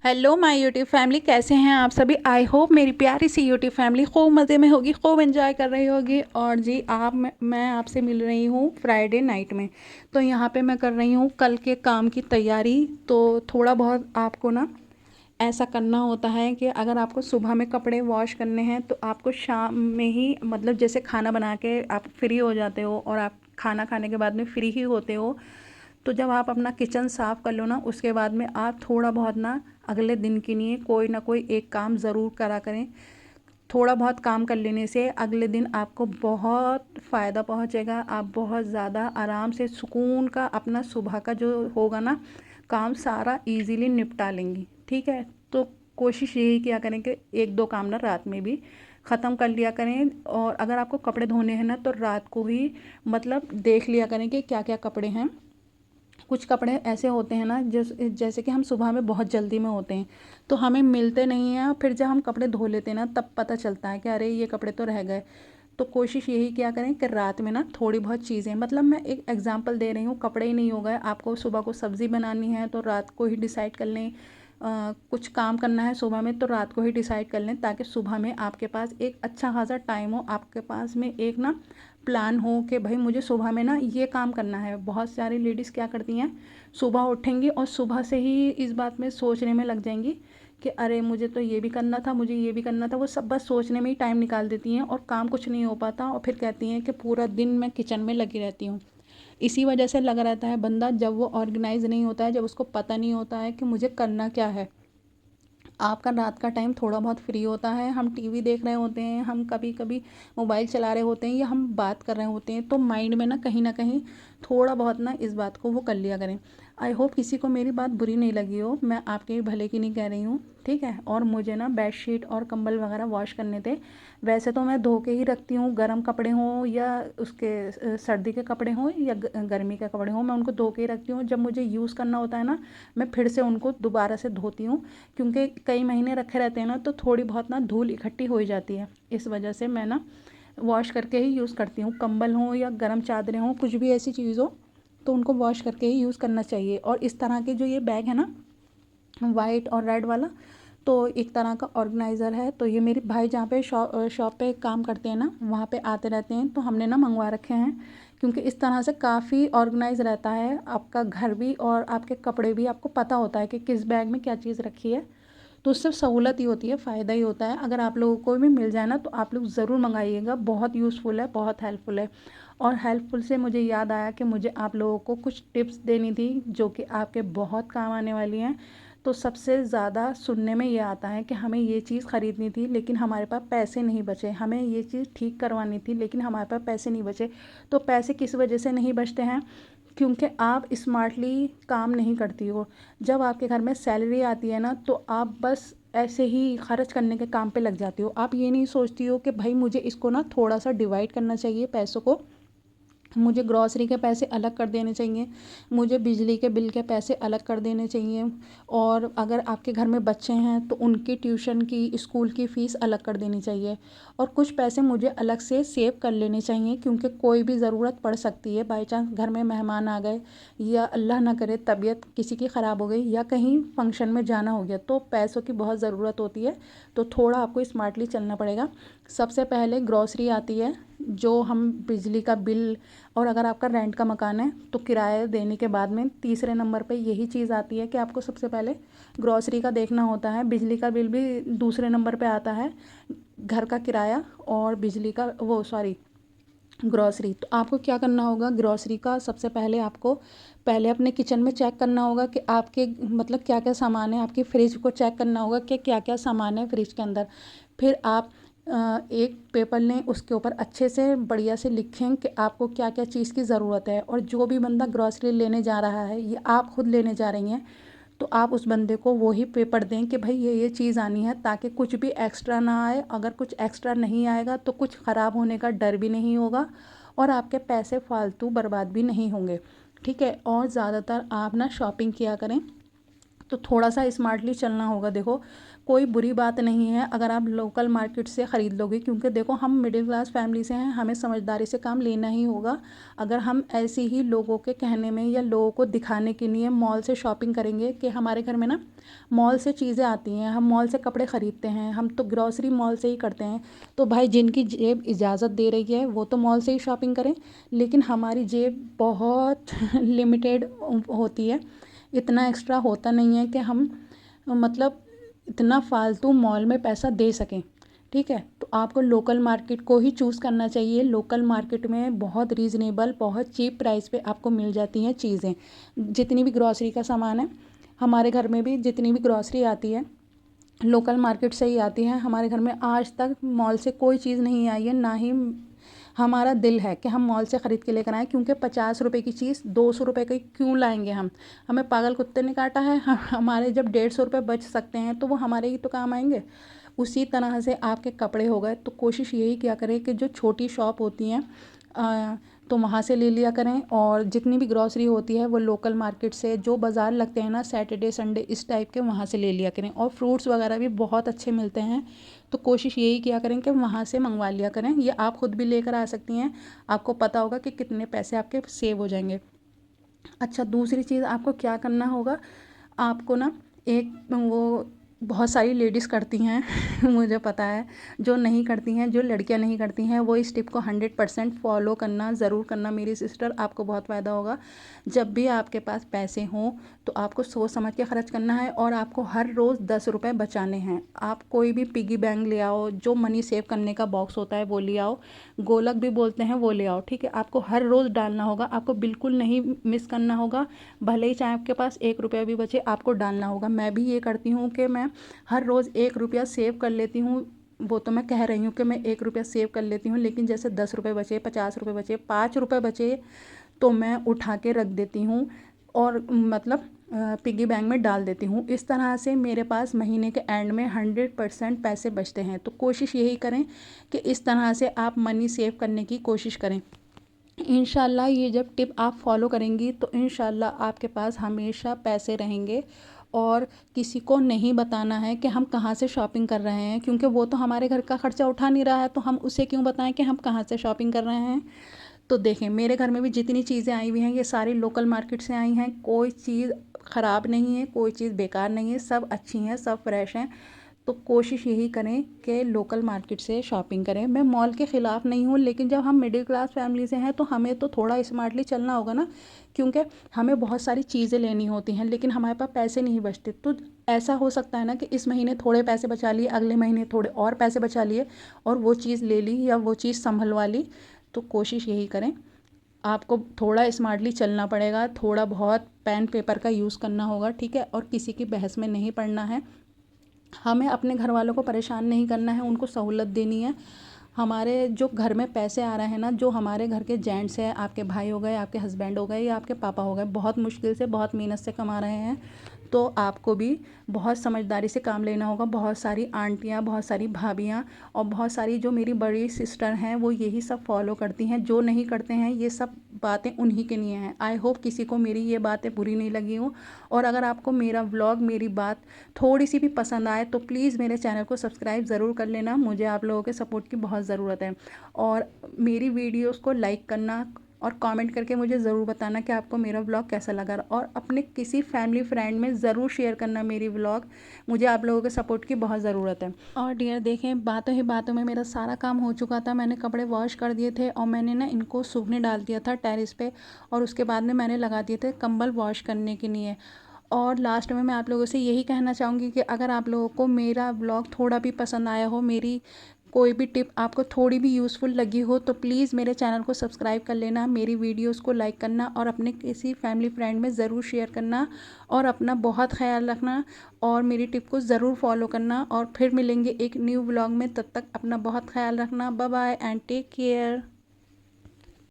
Hello my YouTube family, कैसे हैं आप सभी। आई होप मेरी प्यारी सी यूट्यूब फैमिली खूब मज़े में होगी, खूब एंजॉय कर रही होगी। और जी मैं आपसे मिल रही हूँ फ्राइडे नाइट में। तो यहाँ पे मैं कर रही हूँ कल के काम की तैयारी। तो थोड़ा बहुत आपको ना ऐसा करना होता है कि अगर आपको सुबह में कपड़े वॉश करने हैं तो आपको शाम में ही, मतलब जैसे खाना बना के आप फ्री हो जाते हो और आप खाना खाने के बाद में फ्री ही होते हो, तो जब आप अपना किचन साफ़ कर लो ना, उसके बाद में आप थोड़ा बहुत ना अगले दिन के लिए कोई ना कोई एक काम ज़रूर करा करें। थोड़ा बहुत काम कर लेने से अगले दिन आपको बहुत फ़ायदा पहुंचेगा। आप बहुत ज़्यादा आराम से सुकून का अपना सुबह का जो होगा ना काम सारा इजीली निपटा लेंगी। ठीक है, तो कोशिश यही किया करें कि एक दो काम ना रात में भी ख़त्म कर लिया करें। और अगर आपको कपड़े धोने हैं ना तो रात को ही मतलब देख लिया करें कि क्या क्या कपड़े हैं। कुछ कपड़े ऐसे होते हैं ना जैसे कि हम सुबह में बहुत जल्दी में होते हैं तो हमें मिलते नहीं हैं, फिर जब हम कपड़े धो लेते हैं ना तब पता चलता है कि अरे ये कपड़े तो रह गए। तो कोशिश यही किया करें कि रात में ना थोड़ी बहुत चीज़ें, मतलब मैं एक एग्जांपल दे रही हूँ, कपड़े ही नहीं हो गए, आपको सुबह को सब्ज़ी बनानी है तो रात को ही डिसाइड कर लें। कुछ काम करना है सुबह में तो रात को ही डिसाइड कर लें, ताकि सुबह में आपके पास एक अच्छा खासा टाइम हो, आपके पास में एक ना प्लान हो कि भाई मुझे सुबह में ना ये काम करना है। बहुत सारी लेडीज़ क्या करती हैं, सुबह उठेंगी और सुबह से ही इस बात में सोचने में लग जाएंगी कि अरे मुझे तो ये भी करना था, मुझे ये भी करना था। वो सब बस सोचने में ही टाइम निकाल देती हैं और काम कुछ नहीं हो पाता, और फिर कहती हैं कि पूरा दिन मैं किचन में लगी रहती हूँ। इसी वजह से लगा रहता है बंदा, जब वो ऑर्गेनाइज नहीं होता है, जब उसको पता नहीं होता है कि मुझे करना क्या है। आपका रात का टाइम थोड़ा बहुत फ्री होता है, हम टीवी देख रहे होते हैं, हम कभी कभी मोबाइल चला रहे होते हैं, या हम बात कर रहे होते हैं, तो माइंड में ना कहीं थोड़ा बहुत ना इस बात को वो कर लिया करें। आई होप किसी को मेरी बात बुरी नहीं लगी हो, मैं आपके भले की नहीं कह रही हूँ। ठीक है, और मुझे ना बेडशीट और कंबल वगैरह वॉश करने थे। वैसे तो मैं धो के ही रखती हूँ, गर्म कपड़े हों या उसके सर्दी के कपड़े हों या गर्मी के कपड़े हों, मैं उनको धो के ही रखती हूँ। जब मुझे यूज़ करना होता है ना, मैं फिर से उनको दोबारा से धोती हूँ, क्योंकि कई महीने रखे रहते हैं ना तो थोड़ी बहुत ना धूल इकट्ठी हो ही जाती है। इस वजह से मैं ना वॉश करके ही यूज़ करती हूँ। कंबल हों या गर्म चादरें हों, कुछ भी ऐसी चीज़ हो तो उनको वॉश करके ही यूज़ करना चाहिए। और इस तरह के जो ये बैग है ना, वाइट और रेड वाला, तो एक तरह का ऑर्गेनाइज़र है। तो ये मेरे भाई जहाँ पे शॉप पे काम करते हैं ना, वहाँ पे आते रहते हैं, तो हमने ना मंगवा रखे हैं, क्योंकि इस तरह से काफ़ी ऑर्गेनाइज रहता है आपका घर भी और आपके कपड़े भी। आपको पता होता है कि किस बैग में क्या चीज़ रखी है, तो उससे सहूलत ही होती है, फ़ायदा ही होता है। अगर आप लोगों को भी मिल जाए ना तो आप लोग ज़रूर मंगाइएगा, बहुत यूज़फुल है, बहुत हेल्पफुल है। और हेल्पफुल से मुझे याद आया कि मुझे आप लोगों को कुछ टिप्स देनी थी जो कि आपके बहुत काम आने वाली हैं। तो सबसे ज़्यादा सुनने में ये आता है कि हमें ये चीज़ ख़रीदनी थी लेकिन हमारे पास पैसे नहीं बचे, हमें ये चीज़ ठीक करवानी थी लेकिन हमारे पास पैसे नहीं बचे। तो पैसे किस वजह से नहीं बचते हैं, क्योंकि आप स्मार्टली काम नहीं करती हो। जब आपके घर में सैलरी आती है ना तो आप बस ऐसे ही खर्च करने के काम पे लग जाती हो। आप ये नहीं सोचती हो कि भाई मुझे इसको ना थोड़ा सा डिवाइड करना चाहिए पैसों को, मुझे ग्रॉसरी के पैसे अलग कर देने चाहिए, मुझे बिजली के बिल के पैसे अलग कर देने चाहिए, और अगर आपके घर में बच्चे हैं तो उनकी ट्यूशन की, स्कूल की फ़ीस अलग कर देनी चाहिए। और कुछ पैसे मुझे अलग से सेव कर लेने चाहिए, क्योंकि कोई भी ज़रूरत पड़ सकती है। बाई चांस घर में मेहमान आ गए, या अल्लाह ना करे तबीयत किसी की ख़राब हो गई, या कहीं फंक्शन में जाना हो गया, तो पैसों की बहुत ज़रूरत होती है। तो थोड़ा आपको स्मार्टली चलना पड़ेगा। सबसे पहले ग्रॉसरी आती है, जो हम बिजली का बिल, और अगर आपका रेंट का मकान है तो किराया देने के बाद में तीसरे नंबर पे यही चीज़ आती है कि आपको सबसे पहले ग्रॉसरी का देखना होता है। बिजली का बिल भी दूसरे नंबर पे आता है, घर का किराया और बिजली का, वो सॉरी, ग्रॉसरी। तो आपको क्या करना होगा, ग्रॉसरी का सबसे पहले आपको पहले अपने किचन में चेक करना होगा कि आपके मतलब क्या क्या सामान है। आपकी फ्रिज को चेक करना होगा कि क्या क्या सामान है फ्रिज के अंदर। फिर आप एक पेपर लें, उसके ऊपर अच्छे से बढ़िया से लिखें कि आपको क्या क्या चीज़ की ज़रूरत है। और जो भी बंदा ग्रॉसरी लेने जा रहा है, ये आप खुद लेने जा रही हैं, तो आप उस बंदे को वही पेपर दें कि भाई ये चीज़ आनी है, ताकि कुछ भी एक्स्ट्रा ना आए। अगर कुछ एक्स्ट्रा नहीं आएगा तो कुछ ख़राब होने का डर भी नहीं होगा और आपके पैसे फालतू बर्बाद भी नहीं होंगे। ठीक है, और ज़्यादातर आप ना शॉपिंग किया करें तो थोड़ा सा स्मार्टली चलना होगा। देखो, कोई बुरी बात नहीं है अगर आप लोकल मार्केट से ख़रीद लोगे, क्योंकि देखो हम मिडिल क्लास फैमिली से हैं, हमें समझदारी से काम लेना ही होगा। अगर हम ऐसे ही लोगों के कहने में या लोगों को दिखाने के लिए मॉल से शॉपिंग करेंगे, कि हमारे घर में ना मॉल से चीज़ें आती हैं, हम मॉल से कपड़े ख़रीदते हैं, हम तो ग्रॉसरी मॉल से ही करते हैं। तो भाई जिनकी जेब इजाज़त दे रही है वो तो मॉल से ही शॉपिंग करें, लेकिन हमारी जेब बहुत लिमिटेड होती है, इतना एक्स्ट्रा होता नहीं है कि हम मतलब इतना फालतू मॉल में पैसा दे सकें। ठीक है, तो आपको लोकल मार्केट को ही चूज़ करना चाहिए। लोकल मार्केट में बहुत रीज़नेबल, बहुत चीप प्राइस पे आपको मिल जाती हैं चीज़ें। जितनी भी ग्रॉसरी का सामान है, हमारे घर में भी जितनी भी ग्रॉसरी आती है लोकल मार्केट से ही आती है। हमारे घर में आज तक मॉल से कोई चीज़ नहीं आई है, ना ही हमारा दिल है कि हम मॉल से ख़रीद के लेकर आएँ, क्योंकि 50 रुपए की चीज़ 200 रुपए की क्यों लाएंगे हम। हमें पागल कुत्ते ने काटा है। हमारे जब 150 रुपये बच सकते हैं तो वो हमारे ही तो काम आएंगे। उसी तरह से आपके कपड़े हो गए, तो कोशिश यही किया करें कि जो छोटी शॉप होती हैं तो वहाँ से ले लिया करें, और जितनी भी ग्रॉसरी होती है वो लोकल मार्केट से, जो बाज़ार लगते हैं ना सैटरडे संडे इस टाइप के, वहाँ से ले लिया करें। और फ्रूट्स वगैरह भी बहुत अच्छे मिलते हैं, तो कोशिश यही किया करें कि वहाँ से मंगवा लिया करें। ये आप खुद भी लेकर आ सकती हैं, आपको पता होगा कि कितने पैसे आपके सेव हो जाएंगे। अच्छा, दूसरी चीज़ आपको क्या करना होगा, आपको ना एक वो बहुत सारी लेडीज़ करती हैं मुझे पता है, जो नहीं करती हैं, जो लड़कियां नहीं करती हैं, वो इस टिप को 100% फॉलो करना ज़रूर करना मेरी सिस्टर, आपको बहुत फ़ायदा होगा। जब भी आपके पास पैसे हों तो आपको सोच समझ के ख़र्च करना है, और आपको हर रोज़ 10 रुपये बचाने हैं। आप कोई भी पिगी बैंक ले आओ, जो मनी सेव करने का बॉक्स होता है वो ले आओ, गोलक भी बोलते हैं वो ले आओ। ठीक है, आपको हर रोज़ डालना होगा, आपको बिल्कुल नहीं मिस करना होगा। भले ही चाहे आपके पास 1 रुपया भी बचे, आपको डालना होगा। मैं भी ये करती हूँ कि मैं हर रोज़ 1 रुपया सेव कर लेती हूँ। वो तो मैं कह रही हूँ कि मैं 1 रुपया सेव कर लेती हूँ, लेकिन जैसे 10 रुपये बचे, 50 रुपये बचे, 5 रुपये बचे, तो मैं उठा के रख देती हूँ, और मतलब पिगी बैंक में डाल देती हूँ। इस तरह से मेरे पास महीने के एंड में 100% पैसे बचते हैं। तो कोशिश यही करें कि इस तरह से आप मनी सेव करने की कोशिश करें। इंशाल्लाह ये जब टिप आप फॉलो करेंगी तो इंशाल्लाह आपके पास हमेशा पैसे रहेंगे, और किसी को नहीं बताना है कि हम कहाँ से शॉपिंग कर रहे हैं, क्योंकि वो तो हमारे घर का खर्चा उठा नहीं रहा है, तो हम उसे क्यों बताएं कि हम कहाँ से शॉपिंग कर रहे हैं। तो देखें, मेरे घर में भी जितनी चीज़ें आई हुई हैं ये सारी लोकल मार्केट से आई हैं। कोई चीज़ ख़राब नहीं है, कोई चीज़ बेकार नहीं है, सब अच्छी हैं, सब फ्रेश हैं। तो कोशिश यही करें कि लोकल मार्केट से शॉपिंग करें। मैं मॉल के ख़िलाफ़ नहीं हूँ, लेकिन जब हम मिडिल क्लास फैमिली से हैं तो हमें तो थोड़ा स्मार्टली चलना होगा ना, क्योंकि हमें बहुत सारी चीज़ें लेनी होती हैं, लेकिन हमारे पास पैसे नहीं बचते। तो ऐसा हो सकता है ना कि इस महीने थोड़े पैसे बचा लिए, अगले महीने थोड़े और पैसे बचा लिए, और वो चीज़ ले ली या वो चीज़ संभलवा ली। तो कोशिश यही करें, आपको थोड़ा स्मार्टली चलना पड़ेगा, थोड़ा बहुत पेन पेपर का यूज़ करना होगा। ठीक है, और किसी की बहस में नहीं पड़ना है। हमें अपने घर वालों को परेशान नहीं करना है, उनको सहूलत देनी है। हमारे जो घर में पैसे आ रहे हैं ना, जो हमारे घर के जेंट्स हैं, आपके भाई हो गए, आपके हस्बैंड हो गए या आपके पापा हो गए, बहुत मुश्किल से बहुत मेहनत से कमा रहे हैं, तो आपको भी बहुत समझदारी से काम लेना होगा। बहुत सारी आंटियाँ, बहुत सारी भाभियाँ और बहुत सारी जो मेरी बड़ी सिस्टर हैं वो यही सब फॉलो करती हैं। जो नहीं करते हैं ये सब बातें उन्हीं के लिए हैं। आई होप किसी को मेरी ये बातें बुरी नहीं लगी हो, और अगर आपको मेरा व्लॉग, मेरी बात थोड़ी सी भी पसंद आए तो प्लीज़ मेरे चैनल को सब्सक्राइब ज़रूर कर लेना। मुझे आप लोगों के सपोर्ट की बहुत ज़रूरत है, और मेरी वीडियोस को लाइक करना और कमेंट करके मुझे ज़रूर बताना कि आपको मेरा व्लॉग कैसा लगा, और अपने किसी फैमिली फ्रेंड में ज़रूर शेयर करना मेरी व्लॉग। मुझे आप लोगों के सपोर्ट की बहुत ज़रूरत है। और डियर देखें, बातों ही बातों में मेरा सारा काम हो चुका था। मैंने कपड़े वॉश कर दिए थे और मैंने ना इनको सूखने डाल दिया था टेरेस पे, और उसके बाद में मैंने लगा दिए थे कंबल वॉश करने के लिए। और लास्ट में मैं आप लोगों से यही कहना चाहूँगी कि अगर आप लोगों को मेरा व्लॉग थोड़ा भी पसंद आया हो, मेरी कोई भी टिप आपको थोड़ी भी यूज़फुल लगी हो, तो प्लीज़ मेरे चैनल को सब्सक्राइब कर लेना, मेरी वीडियोस को लाइक करना और अपने किसी फैमिली फ्रेंड में ज़रूर शेयर करना, और अपना बहुत ख्याल रखना, और मेरी टिप को ज़रूर फॉलो करना। और फिर मिलेंगे एक न्यू व्लॉग में, तब तक अपना बहुत ख्याल रखना। Bye bye and take care.